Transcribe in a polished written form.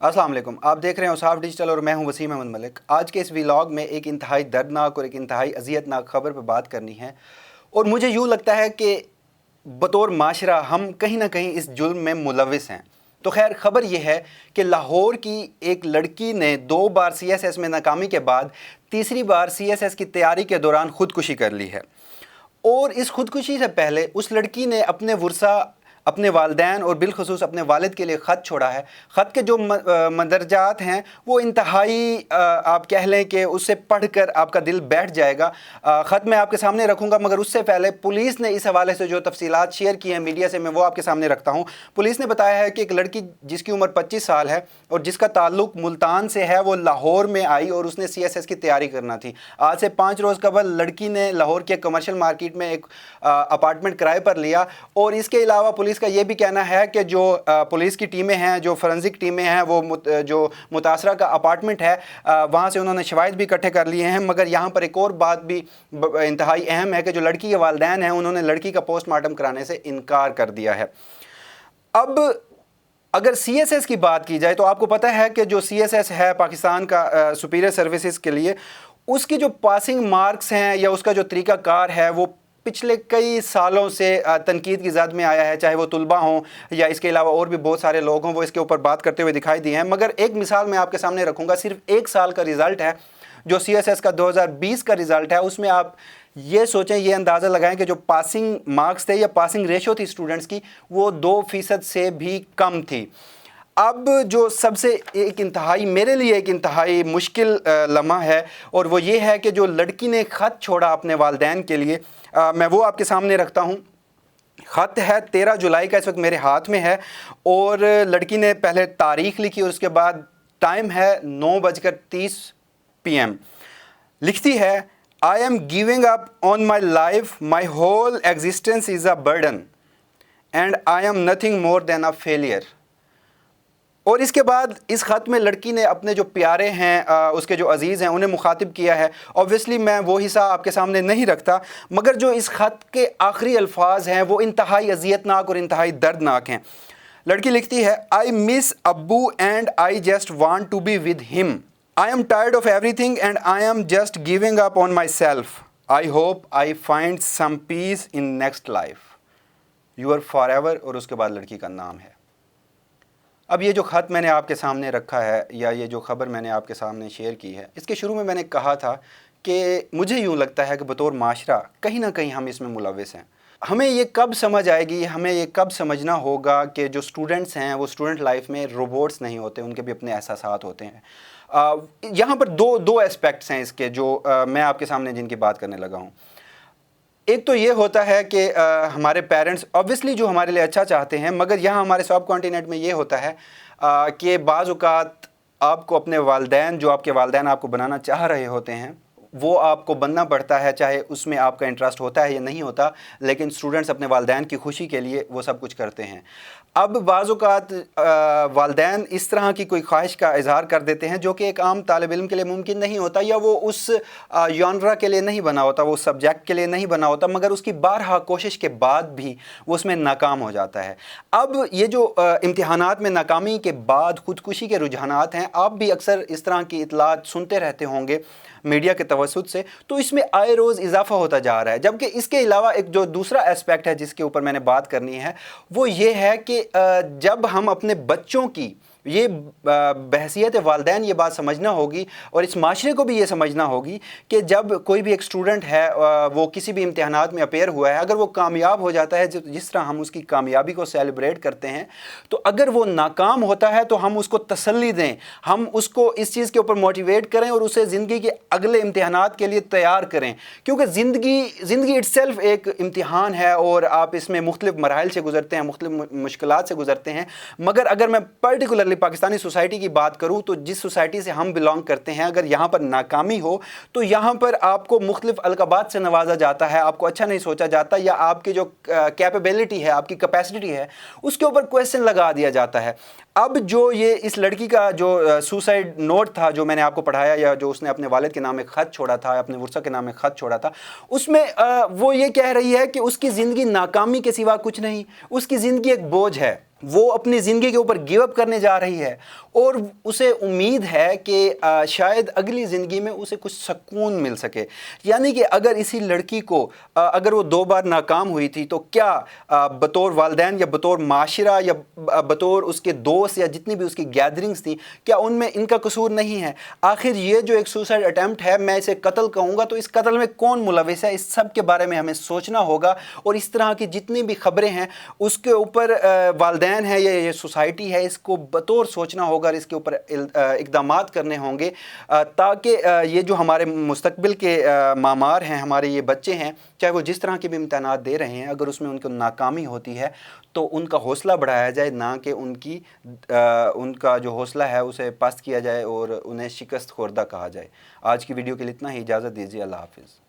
अस्सलाम वालेकुम, आप देख रहे हैं औसाफ डिजिटल और मैं हूं वसीम अहमद मलिक। आज के इस व्लॉग में एक इंतहाई दर्दनाक और एक इंतहाई अजियतनाक खबर पर बात करनी है। और मुझे यूँ लगता है कि बतौर माशरा हम कहीं ना कहीं इस जुल्म में मुलविस हैं। तो खैर, खबर यह है कि लाहौर की एक लड़की ने 2 बार CSS में नाकामी के बाद तीसरी बार CSS की तैयारी के दौरान ख़ुदकुशी कर ली है। और इस खुदकुशी से पहले उस लड़की ने अपने वर्सा, अपने वालिदैन और बिलखसूस अपने वालिद के लिए ख़त छोड़ा है। ख़त के जो मंदरजात हैं वो इंतहाई आप कह लें कि उससे पढ़कर आपका दिल बैठ जाएगा। ख़त मैं आपके सामने रखूँगा, मगर उससे पहले पुलिस ने इस हवाले से जो तफसीलात शेयर की हैं मीडिया से, मैं वो आपके सामने रखता हूँ। पुलिस ने बताया है कि एक लड़की जिसकी उम्र 25 साल है और जिसका ताल्लुक़ मुल्तान से है, वो लाहौर में आई और उसने CSS की तैयारी करना थी। आज से 5 रोज़ कबल लड़की ने लाहौर के कमर्शियल मार्केट में एक अपार्टमेंट किराए पर लिया। और इसके अलावा पुलिस का ये भी कहना है कि जो पुलिस की टीमें हैं, जो फोरेंसिक टीमें हैं, वो जो मुतासरा का अपार्टमेंट है वहाँ से उन्होंने शवाहिद भी इकट्ठे कर लिए हैं। मगर यहाँ पर एक और बात भी इंतहाई अहम है कि जो लड़की के वालिदैन हैं उन्होंने लड़की का पोस्टमार्टम कराने से इनकार कर दिया है। अब अगर CSS की बात की जाए तो आपको पता है कि जो CSS है पाकिस्तान का सुपीरियर सर्विसेज के लिए, उसकी जो पासिंग मार्क्स हैं या उसका जो तरीक़ाकार है वो पिछले कई सालों से तनकीद की ज़द में आया है। चाहे वो तुलबा हों या इसके अलावा और भी बहुत सारे लोग हों, वो इसके ऊपर बात करते हुए दिखाई दिए हैं। मगर एक मिसाल मैं आपके सामने रखूँगा। सिर्फ 1 साल का रिज़ल्ट है जो CSS का 2020 का रिज़ल्ट है। उसमें आप ये सोचें, ये अंदाज़ा लगाएं कि जो पासिंग मार्क्स थे या पासिंग रेशो थी स्टूडेंट्स की, वो 2% से भी कम थी। अब जो सबसे एक इंतहाई मेरे लिए एक इंतहाई मुश्किल लम्हा है और वो ये है कि जो लड़की ने ख़त छोड़ा अपने वालिदैन के लिए, मैं वो आपके सामने रखता हूँ। ख़त है 13 जुलाई का, इस वक्त मेरे हाथ में है। और लड़की ने पहले तारीख़ लिखी और उसके बाद टाइम है 9:30 PM। लिखती है, I am giving up on my life, my whole existence is a burden and I am nothing more than a failure. और इसके बाद इस ख़त में लड़की ने अपने जो प्यारे हैं, उसके जो अज़ीज़ हैं, उन्हें मुखातिब किया है। ऑब्वियसली मैं वो हिस्सा आपके सामने नहीं रखता, मगर जो इस ख़त के आखिरी अल्फाज हैं वो इंतहाई अजियतनाक और इंतहाई दर्दनाक हैं। लड़की लिखती है, आई मिस अब्बू and I just want to be with him. I am tired of everything and I am just giving up on myself. I hope I find some peace in next life. Yours forever. और उसके बाद लड़की का नाम है। अब ये जो ख़त मैंने आपके सामने रखा है या ये जो ख़बर मैंने आपके सामने शेयर की है, इसके शुरू में मैंने कहा था कि मुझे यूँ लगता है कि बतौर माशरा कहीं ना कहीं हम इसमें मुलविस हैं। हमें ये कब समझ आएगी, हमें ये कब समझना होगा कि जो स्टूडेंट्स हैं वो स्टूडेंट लाइफ में रोबोट्स नहीं होते, उनके भी अपने एहसासात होते हैं। यहाँ पर दो एस्पेक्ट्स हैं इसके जो मैं आपके सामने जिनकी बात करने लगा हूँ। एक तो ये होता है कि हमारे पेरेंट्स ऑब्वियसली जो हमारे लिए अच्छा चाहते हैं, मगर यहाँ हमारे सब कॉन्टिनेंट में ये होता है कि बाज़ औक़ात आपको अपने वालिदैन, जो आपके वालिदैन आपको बनाना चाह रहे होते हैं, वो आपको बनना पड़ता है, चाहे उसमें आपका इंटरेस्ट होता है या नहीं होता। लेकिन स्टूडेंट्स अपने वालिदैन की खुशी के लिए वो सब कुछ करते हैं। अब बाज़ औक़ात वालिदैन इस तरह की कोई ख्वाहिश का इज़हार कर देते हैं जो कि एक आम तालिब इल्म के लिए मुमकिन नहीं होता, या वो उस जॉनरा के लिए नहीं बना होता, वो सब्जेक्ट के लिए नहीं बना होता, मगर उसकी बारहा कोशिश के बाद भी वो उसमें नाकाम हो जाता है। अब ये जो इम्तिहानात में नाकामी के बाद ख़ुदकुशी के रुझानात हैं, आप भी अक्सर इस तरह की इतलात सुनते रहते होंगे मीडिया के तवस्सुत से, तो इसमें आए रोज़ इजाफा होता जा रहा है। जबकि इसके अलावा एक जो दूसरा एस्पेक्ट है जिसके ऊपर मैंने बात करनी है, वो ये है कि जब हम अपने बच्चों की ये बहसियत वालिदैन ये बात समझना होगी और इस माशरे को भी ये समझना होगी कि जब कोई भी एक स्टूडेंट है वो किसी भी इम्तिहानात में अपेयर हुआ है, अगर वो कामयाब हो जाता है, जिस तरह हम उसकी कामयाबी को सेलिब्रेट करते हैं, तो अगर वो नाकाम होता है तो हम उसको तसल्ली दें, हम उसको इस चीज़ के ऊपर मोटिवेट करें और उसे ज़िंदगी के अगले इम्तिहानात के लिए तैयार करें। क्योंकि ज़िंदगी इट्सेल्फ एक इम्तिहान है और आप इसमें मुख्तलिफ मराहिल से गुज़रते हैं, मुख्तलिफ मुश्किलात से गुज़रते हैं। मगर अगर मैं पर्टिकुलरली पाकिस्तानी सोसाइटी की बात करूं तो जिस सोसाइटी से हम बिलोंग करते हैं, अगर यहाँ पर नाकामी हो तो यहाँ पर आपको मुख्तलिफ अलक़ाबात से नवाजा जाता है, आपको अच्छा नहीं सोचा जाता, या आपकी जो कैपेबिलिटी है, आपकी कैपेसिटी है, उसके ऊपर क्वेश्चन लगा दिया जाता है। अब जो ये इस लड़की का जो सुसाइड नोट था जो मैंने आपको पढ़ाया, या जो उसने अपने वालिद के नाम में ख़त छोड़ा था, अपने वर्सा के नाम में ख़त छोड़ा था, उसमें वो ये कह रही है कि उसकी ज़िंदगी नाकामी के सिवा कुछ नहीं, उसकी ज़िंदगी एक बोझ है। वो अपनी ज़िंदगी के ऊपर गिव अप करने जा रही है और उसे उम्मीद है कि शायद अगली ज़िंदगी में उसे कुछ सुकून मिल सके। यानी कि अगर इसी लड़की को अगर वो 2 बार नाकाम हुई थी तो क्या बतौर वालिदैन या बतौर माशरा या बतौर उसके दोस्त या जितनी भी उसकी गैदरिंग्स थी, क्या उनमें इनका कसूर नहीं है? आखिर ये जो एक सुसाइड अटैम्प्ट है, मैं इसे कत्ल कहूँगा, तो इस कत्ल में कौन मुलविस है? इस सब के बारे में हमें सोचना होगा और इस तरह की जितनी भी खबरें हैं उसके ऊपर वालिदैन है या ये सोसाइटी है, इसको बतौर सोचना होगा और इसके ऊपर इक़दामात करने होंगे ताकि ये जो हमारे मुस्तकबिल के मामार हैं, हमारे ये बच्चे हैं, चाहे वो जिस तरह के भी इम्तहानात दे रहे हैं, अगर उसमें उनको नाकामी होती है तो उनका हौसला बढ़ाया जाए, ना कि उनका जो हौसला है उसे पस्त किया जाए और उन्हें शिकस्त खुर्दा कहा जाए। आज की वीडियो के लिए इतना ही, इजाज़त दीजिए, अल्लाह हाफ़िज़।